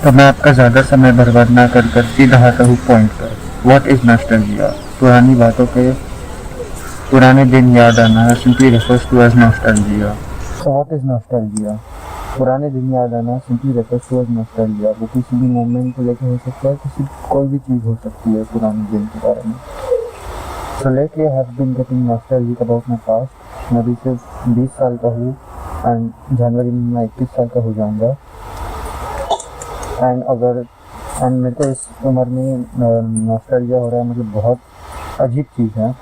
तो मैं आपका ज़्यादा समय बर्बाद ना कर कर सीधा आता हूँ पॉइंट पर। What is nostalgia? पुरानी बातों के पुराने दिन याद आना simply refers to as nostalgia. What is nostalgia? पुराने दिन याद आना simply refers to as nostalgia. वो किसी भी मोमेंट को लेकर हो सकता है, किसी कोई भी चीज़ हो सकती है पुराने दिन के बारे में। So lately I have been getting nostalgic about my past. मैं अभी सिर्फ 20 साल का हूँ एंड जनवरी में मैं 21 साल का हो जाऊँगा। एंड मेरे को इस उम्र में नॉस्टैल्जिया हो रहा है, मतलब बहुत अजीब चीज़ है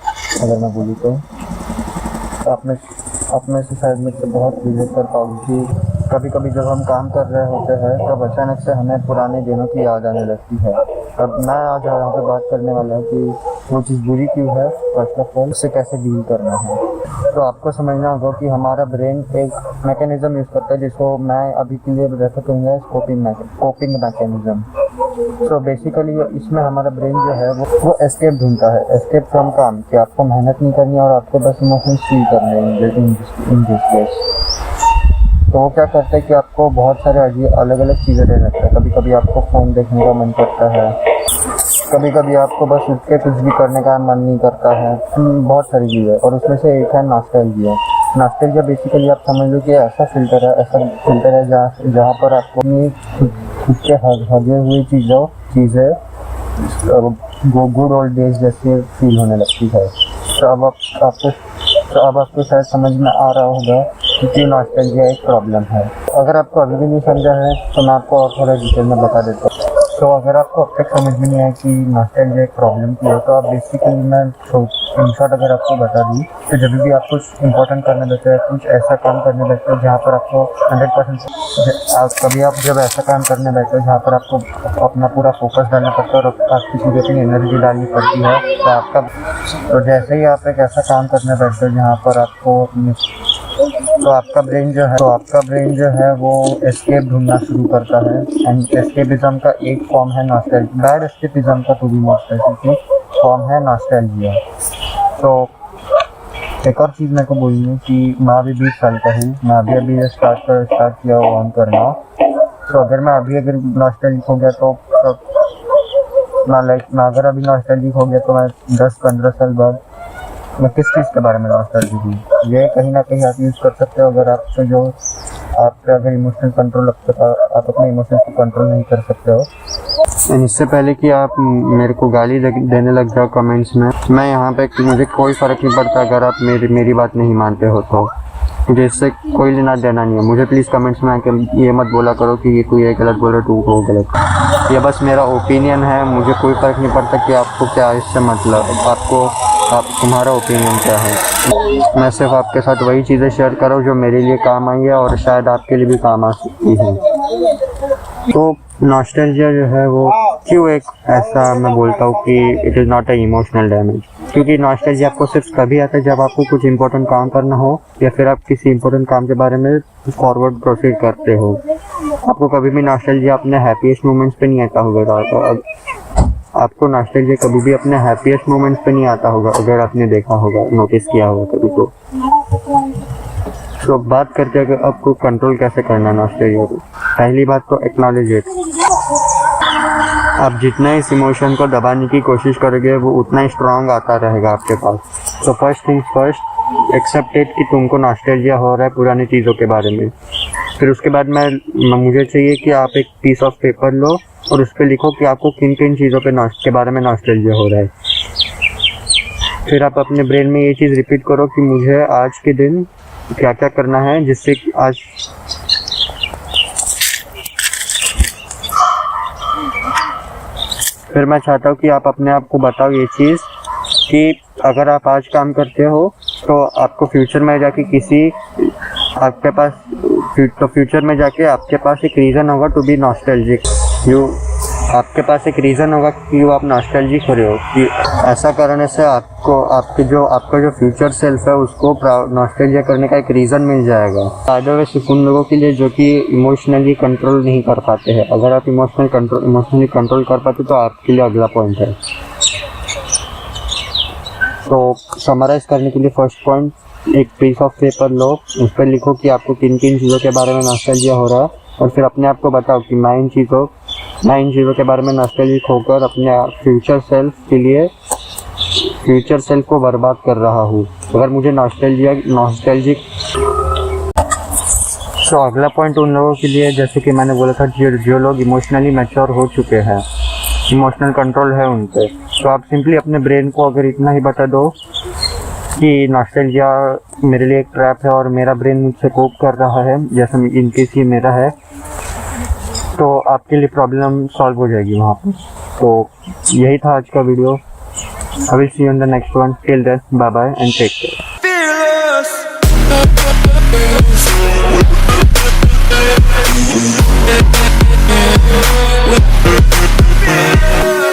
अगर मैं बोलूँ तो। आप में से शायद मेरे से बहुत रिलेट कर पाओगे कि कभी कभी जब हम काम कर रहे होते हैं तब अचानक से हमें पुराने दिनों की याद आने लगती है। अब मैं आज यहाँ पे बात करने वाला हूँ कि वो चीज़ बुरी क्यों है, फर्स्ट ऑफ ऑल उससे कैसे डील करना है। तो आपको समझना होगा कि हमारा ब्रेन एक मैकेनिज्म यूज़ करता है जिसको मैं अभी के लिए रेफर करूँगा कोपिंग मैकेनिज्म। सो बेसिकली इसमें हमारा ब्रेन जो है वो एस्केप ढूंढता है, एस्केप फ्रॉम काम, कि आपको मेहनत नहीं करनी और आपको बस इमोशंस फील करने हैं इन दिस केस। तो वो क्या करता है कि आपको बहुत सारे अलग अलग चीज़ें दे सकता है। कभी कभी आपको फ़ोन देखने का मन करता है, कभी कभी आपको बस उठ के कुछ भी करने का मन नहीं करता है, बहुत सारी चीज़ें। और उसमें से एक है नॉस्टैल्जिया। नॉस्टैल्जिया बेसिकली आप समझ लो कि ऐसा फिल्टर है जहाँ पर आपको अपनी खुद के हगे हुई चीज़ें गुड ओल्ड डेज जैसे फील होने लगती है। तो अब आपको शायद समझ में आ रहा होगा कि नॉस्टैल्जिया एक प्रॉब्लम है। अगर आपको अभी भी नहीं समझा है तो मैं आपको और थोड़ा डिटेल में बता देता हूँ। तो अगर आपको अब तक समझ में नहीं आया कि नॉस्टैल्जिया एक प्रॉब्लम की है, तो आप बेसिकली मैं इन शॉर्ट अगर आपको बता दूँ तो जब भी आप कुछ इंपॉर्टेंट करने बैठते हैं, कुछ ऐसा काम करने बैठते हो जहाँ पर आपको 100% कभी आप जब ऐसा काम करने बैठते हो जहाँ पर आपको अपना पूरा फोकस डालना पड़ता है और आपकी पूरी अपनी एनर्जी डालनी पड़ती है, तो जैसे ही आप एक ऐसा काम करने बैठते हो जहाँ पर आपको आपका ब्रेन जो है वो एस्केप ढूंढना शुरू करता है। एंड एस्केपिज्म का एक फॉर्म है नॉस्टैल्जिया। बैड एस्केपिज्म का to be more specific form है नॉस्टैल्जिया। तो एक और चीज़ मेरे को बोलनी है कि मैं अभी 20 साल का हूँ, मैं अभी स्टार्ट किया ऑन करना। तो अगर नॉस्टैल्जिक हो गया तो मैं अगर अभी नॉस्टैल्जिक हो गया तो मैं 10-15 साल बाद मैं किस चीज़ के बारे में नॉस्टैल्जिक हूँ, ये कहीं ना कहीं आप यूज़ कर सकते हो। अगर इमोशनल कंट्रोल आप अपने इमोशंस को कंट्रोल नहीं कर सकते हो। इससे पहले कि आप मेरे को गाली देने लग जाओ कमेंट्स में, मैं यहाँ पे मुझे कोई फ़र्क नहीं पड़ता अगर आप मेरी बात नहीं मानते हो तो मुझे इससे कोई लेना देना नहीं है। मुझे प्लीज़ कमेंट्स में आके ये मत बोला करो कि तू ये गलत बोल रहा, तू वो गलत। ये बस मेरा ओपिनियन है, मुझे कोई फ़र्क नहीं पड़ता कि आपको क्या इससे मतलब तुम्हारा ओपिनियन क्या है। मैं सिर्फ आपके साथ वही चीज़ें शेयर कर रहा हूँ जो मेरे लिए काम आई है और शायद आपके लिए भी काम आ सकती है। तो नॉस्टैल्जिया जो है वो क्यों एक ऐसा मैं बोलता हूँ कि it is not a emotional damage, क्योंकि नॉस्टैल्जिया आपको सिर्फ तभी आता है जब आपको कुछ इंपॉर्टेंट काम करना हो या फिर आप किसी इंपॉर्टेंट काम के बारे में फॉरवर्ड प्रोसीड करते हो। आपको कभी भी नॉस्टैल्जिया अपने हैप्पीएस्ट मोमेंट्स पे नहीं आता होगा। आपको नॉस्टैल्जिया कभी भी अपने हैप्पीएस्ट मोमेंट्स पे नहीं आता होगा, अगर आपने देखा होगा, नोटिस किया होगा कभी तो। तो बात करते हैं कि आपको कंट्रोल कैसे करना है नॉस्टैल्जिया को। पहली बात तो एक्नॉलेज इट। आप जितना इस इमोशन को दबाने की कोशिश करोगे वो उतना ही स्ट्रांग आता रहेगा आपके पास। तो first things first, accept it कि तुमको नॉस्टैल्जिया हो रहा है पुरानी चीज़ों के बारे में। फिर उसके बाद मुझे चाहिए कि आप एक पीस ऑफ पेपर लो और उस पर लिखो कि आपको किन किन चीज़ों के बारे में नॉस्टैल्जिया हो रहा है। फिर आप अपने ब्रेन में ये चीज़ रिपीट करो कि मुझे आज के दिन क्या क्या करना है जिससे आज फिर मैं चाहता हूँ कि आप अपने आप को बताओ ये चीज़ कि अगर आप आज काम करते हो तो आपको फ्यूचर में जाके फ्यूचर में जाके आपके पास एक रीज़न होगा टू बी नॉस्टैल्जिक। आपके पास एक रीज़न होगा कि आप नॉस्टैल्जिक हो रहे हो, कि ऐसा करने से आपका जो फ्यूचर सेल्फ है उसको नॉस्टैल्जिया करने का एक रीज़न मिल जाएगा। फ़ायदा वैसे उन लोगों के लिए जो कि इमोशनली कंट्रोल नहीं कर पाते हैं। अगर आप इमोशनली कंट्रोल कर पाते तो आपके लिए अगला पॉइंट है। तो समराइज़ करने के लिए फर्स्ट पॉइंट, एक पीस ऑफ पेपर लो, उस पर लिखो कि आपको किन किन चीज़ों के बारे में नॉस्टैल्जिया हो रहा है और फिर अपने आप को बताओ कि मैं इन चीज़ों मैं इन चीज़ों के बारे में नॉस्टैल्जिक होकर अपने फ्यूचर सेल्फ को बर्बाद कर रहा हूँ। अगर मुझे नॉस्टैल्जिक तो अगला पॉइंट उन लोगों के लिए, जैसे कि मैंने बोला था, जो लोग इमोशनली मैच्योर हो चुके हैं, इमोशनल कंट्रोल है उन पे, तो आप सिंपली अपने ब्रेन को अगर इतना ही बता दो कि नॉस्टैल्जिया मेरे लिए एक ट्रैप है और मेरा ब्रेन मुझसे कोप कर रहा है, जैसे इनकेस ये मेरा है, तो आपके लिए प्रॉब्लम सॉल्व हो जाएगी वहाँ पर। तो यही था आज का video. I will see you in the next one. Till then, bye bye and take care.